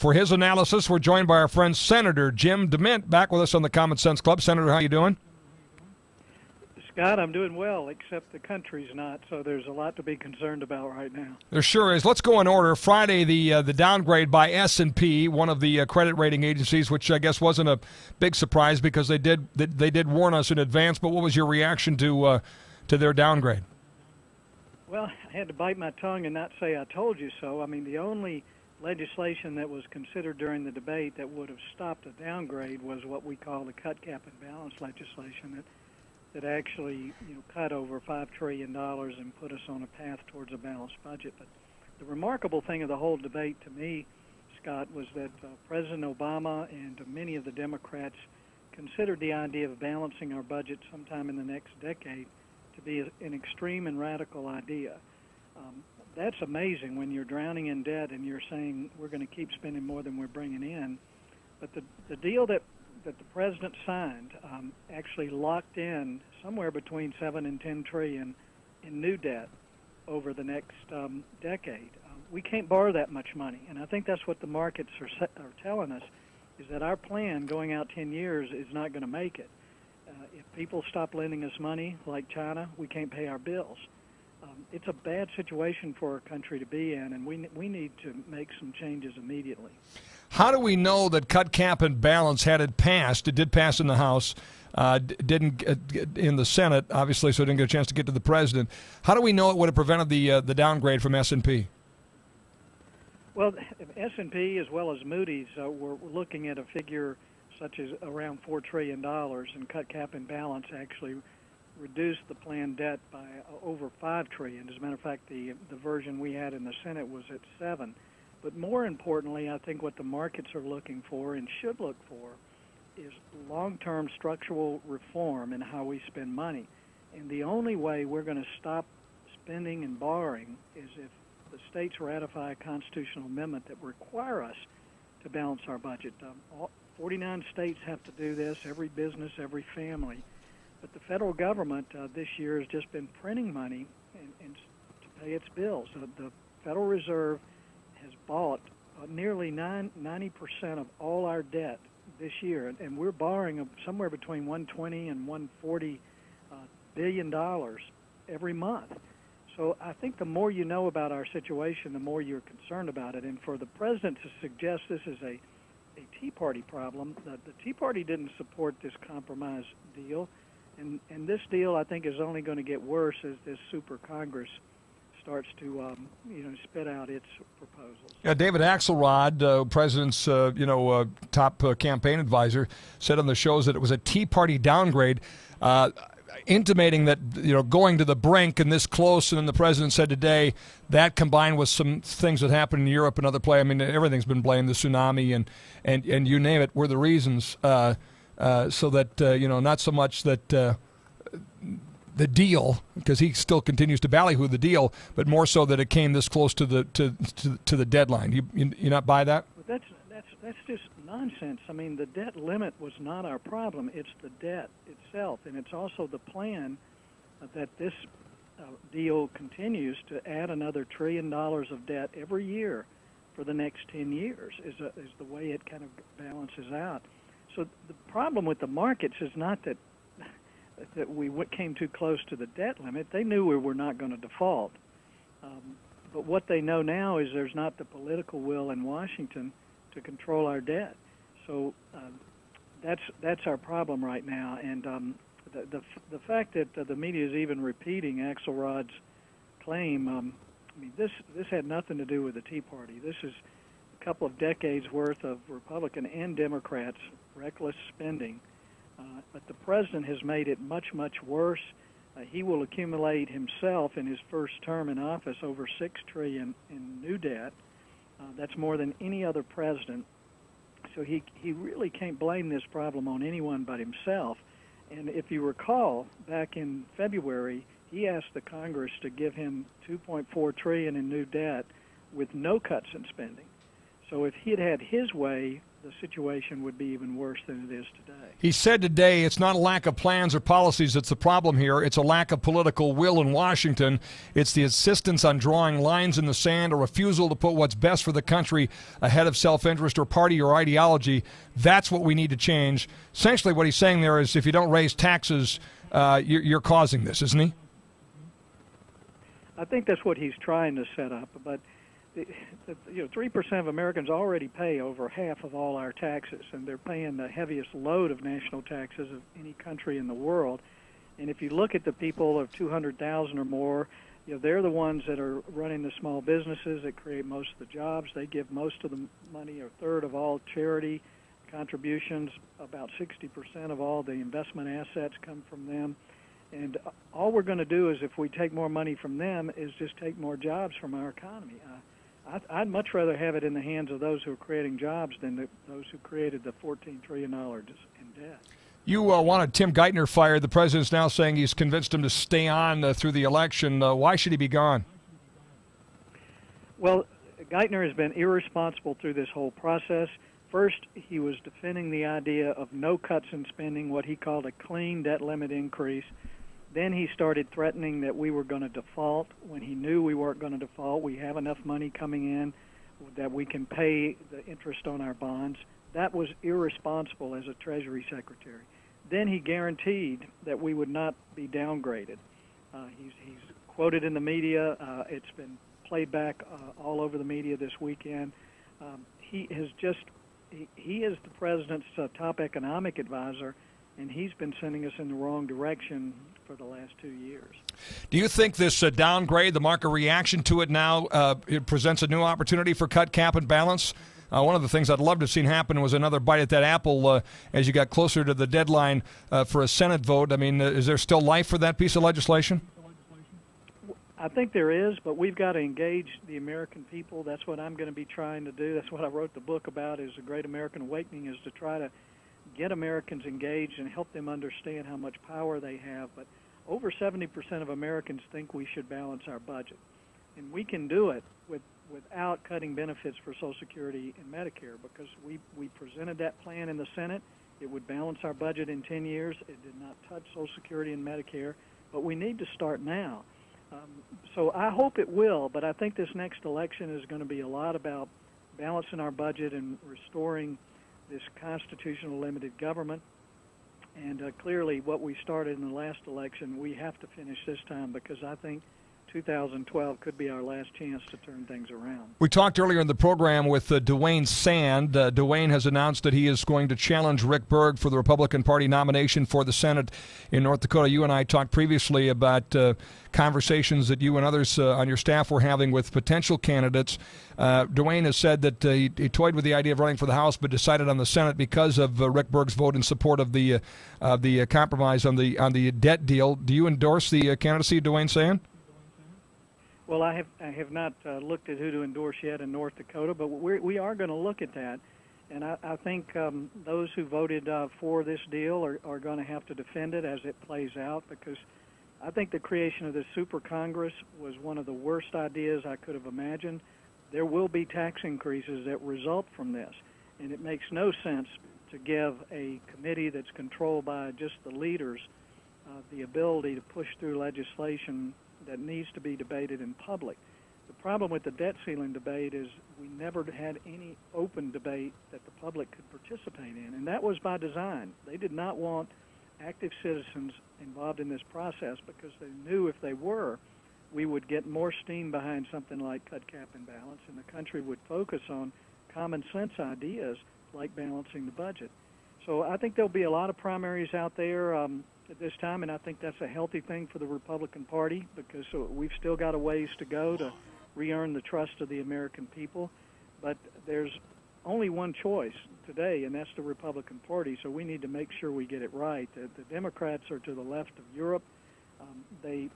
For his analysis, we're joined by our friend Senator Jim DeMint, back with us on the Common Sense Club. Senator, how you doing? Scott, I'm doing well, except the country's not, so there's a lot to be concerned about right now. There sure is. Let's go in order. Friday, the downgrade by S&P, one of the credit rating agencies, which I guess wasn't a big surprise because they did warn us in advance. But what was your reaction to their downgrade? Well, I had to bite my tongue and not say I told you so. I mean, the only legislation that was considered during the debate that would have stopped a downgrade was what we call the cut, cap, and balance legislation that actually cut over $5 trillion and put us on a path towards a balanced budget. But the remarkable thing of the whole debate to me, Scott, was that President Obama and many of the Democrats considered the idea of balancing our budget sometime in the next decade to be an extreme and radical idea. That's amazing when you're drowning in debt and you're saying we're going to keep spending more than we're bringing in. But the deal that the president signed actually locked in somewhere between 7 and 10 trillion in new debt over the next decade. We can't borrow that much money, and I think that's what the markets are telling us, is that our plan going out 10 years is not going to make it. If people stop lending us money, like China, we can't pay our bills. It's a bad situation for our country to be in, and we need to make some changes immediately. How do we know that cut, cap, and balance, had it passed, it did pass in the House, didn't in the Senate, obviously, so it didn't get a chance to get to the president. How do we know it would have prevented the downgrade from S&P? Well, S&P as well as Moody's were looking at a figure such as around $4 trillion, and cut, cap, and balance actually reduced the planned debt by over $5 trillion. As a matter of fact, the version we had in the Senate was at 7. But more importantly, I think what the markets are looking for and should look for is long-term structural reform in how we spend money. And the only way we're going to stop spending and borrowing is if the states ratify a constitutional amendment that require us to balance our budget. 49 states have to do this, every business, every family. But the federal government this year has just been printing money and to pay its bills. The Federal Reserve has bought nearly 90% of all our debt this year, and we're borrowing somewhere between $120 and $140 billion every month. So I think the more you know about our situation, the more you're concerned about it. And for the president to suggest this is a Tea Party problem, the Tea Party didn't support this compromise deal. And this deal, I think, is only going to get worse as this super Congress starts to, spit out its proposals. Yeah, David Axelrod, President's, top campaign advisor, said on the shows that it was a Tea Party downgrade, intimating that, going to the brink and this close. And then the president said today that combined with some things that happened in Europe and other places, I mean, everything's been blamed, the tsunami and you name it, were the reasons. So that, not so much that the deal, because he still continues to ballyhoo the deal, but more so that it came this close to the deadline. You not buy that? But that's just nonsense. I mean, the debt limit was not our problem. It's the debt itself, and it's also the plan that this deal continues to add another $1 trillion of debt every year for the next 10 years is the way it kind of balances out. So the problem with the markets is not that we came too close to the debt limit. They knew we were not going to default. But what they know now is there's not the political will in Washington to control our debt. So that's our problem right now. And the fact that the media is even repeating Axelrod's claim, this had nothing to do with the Tea Party. This is a couple of decades worth of Republican and Democrats' reckless spending. But the president has made it much, much worse. He will accumulate himself in his first term in office over $6 trillion in new debt. That's more than any other president. So he really can't blame this problem on anyone but himself. And if you recall, back in February, he asked the Congress to give him $2.4 trillion in new debt with no cuts in spending. So if he had had his way, the situation would be even worse than it is today. He said today it's not a lack of plans or policies that's the problem here. It's a lack of political will in Washington. It's the insistence on drawing lines in the sand, a refusal to put what's best for the country ahead of self-interest or party or ideology. That's what we need to change. Essentially what he's saying there is if you don't raise taxes, you're causing this, isn't he? I think that's what he's trying to set up, but 3% of Americans already pay over half of all our taxes, and they're paying the heaviest load of national taxes of any country in the world. And if you look at the people of 200,000 or more, they're the ones that are running the small businesses that create most of the jobs. They give most of the money, a third of all charity contributions. About 60% of all the investment assets come from them. And all we're going to do is, if we take more money from them, is just take more jobs from our economy. I'd much rather have it in the hands of those who are creating jobs than those who created the $14 trillion in debt. You wanted Tim Geithner fired. The president's now saying he's convinced him to stay on through the election. Why should he be gone? Well, Geithner has been irresponsible through this whole process. First, he was defending the idea of no cuts in spending, what he called a clean debt limit increase. Then he started threatening that we were going to default when he knew we weren't going to default. We have enough money coming in that we can pay the interest on our bonds. That was irresponsible as a Treasury Secretary. Then he guaranteed that we would not be downgraded. He's quoted in the media. It's been played back all over the media this weekend. He is the president's top economic advisor, and he's been sending us in the wrong direction for the last 2 years. Do you think this downgrade, the market reaction to it now, it presents a new opportunity for cut, cap, and balance? One of the things I'd love to have seen happen was another bite at that apple as you got closer to the deadline for a Senate vote. I mean, is there still life for that piece of legislation? I think there is, but we've got to engage the American people. That's what I'm going to be trying to do. That's what I wrote the book about, is The Great American Awakening, is to try to get Americans engaged and help them understand how much power they have. But over 70% of Americans think we should balance our budget. And we can do it without cutting benefits for Social Security and Medicare, because we presented that plan in the Senate. It would balance our budget in 10 years. It did not touch Social Security and Medicare, but we need to start now. So I hope it will, but I think this next election is going to be a lot about balancing our budget and restoring this constitutional limited government. And clearly what we started in the last election, we have to finish this time, because I think 2012 could be our last chance to turn things around. We talked earlier in the program with Dwayne Sand. Dwayne has announced that he is going to challenge Rick Berg for the Republican Party nomination for the Senate in North Dakota. You and I talked previously about conversations that you and others on your staff were having with potential candidates. Dwayne has said that he toyed with the idea of running for the House, but decided on the Senate because of Rick Berg's vote in support of the compromise on the debt deal. Do you endorse the candidacy of Dwayne Sand? Well, I have not looked at who to endorse yet in North Dakota, but we are going to look at that. And I think those who voted for this deal are going to have to defend it as it plays out, because I think the creation of this super Congress was one of the worst ideas I could have imagined. There will be tax increases that result from this, and it makes no sense to give a committee that's controlled by just the leaders the ability to push through legislation that needs to be debated in public. The problem with the debt ceiling debate is we never had any open debate that the public could participate in, and that was by design. They did not want active citizens involved in this process, because they knew if they were, we would get more steam behind something like cut, cap, and balance, and the country would focus on common sense ideas like balancing the budget. So I think there'll be a lot of primaries out there at this time, and I think that's a healthy thing for the Republican Party, because we've still got a ways to go to re-earn the trust of the American people. But there's only one choice today, and that's the Republican Party, so we need to make sure we get it right. The Democrats are to the left of Europe. They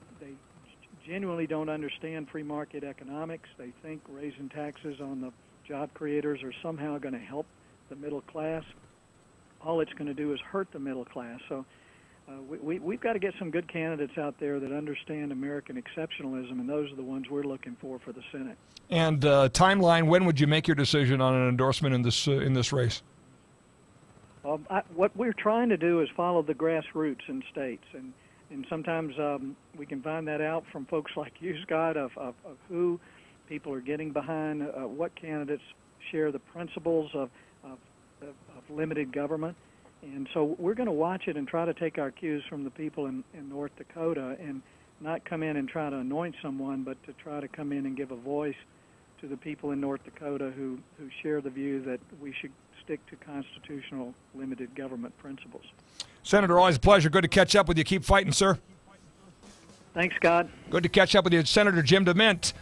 genuinely don't understand free market economics. They think raising taxes on the job creators are somehow going to help the middle class. All it's going to do is hurt the middle class. So we've got to get some good candidates out there that understand American exceptionalism, and those are the ones we're looking for the Senate. And timeline, when would you make your decision on an endorsement in this race? What we're trying to do is follow the grassroots in states, and sometimes we can find that out from folks like you, Scott, of who people are getting behind, what candidates share the principles of limited government. And so we're going to watch it and try to take our cues from the people in North Dakota and not come in and try to anoint someone, but to try to come in and give a voice to the people in North Dakota who share the view that we should stick to constitutional limited government principles. Senator, always a pleasure. Good to catch up with you. Keep fighting, sir. Thanks, Scott. Good to catch up with you. Senator Jim DeMint.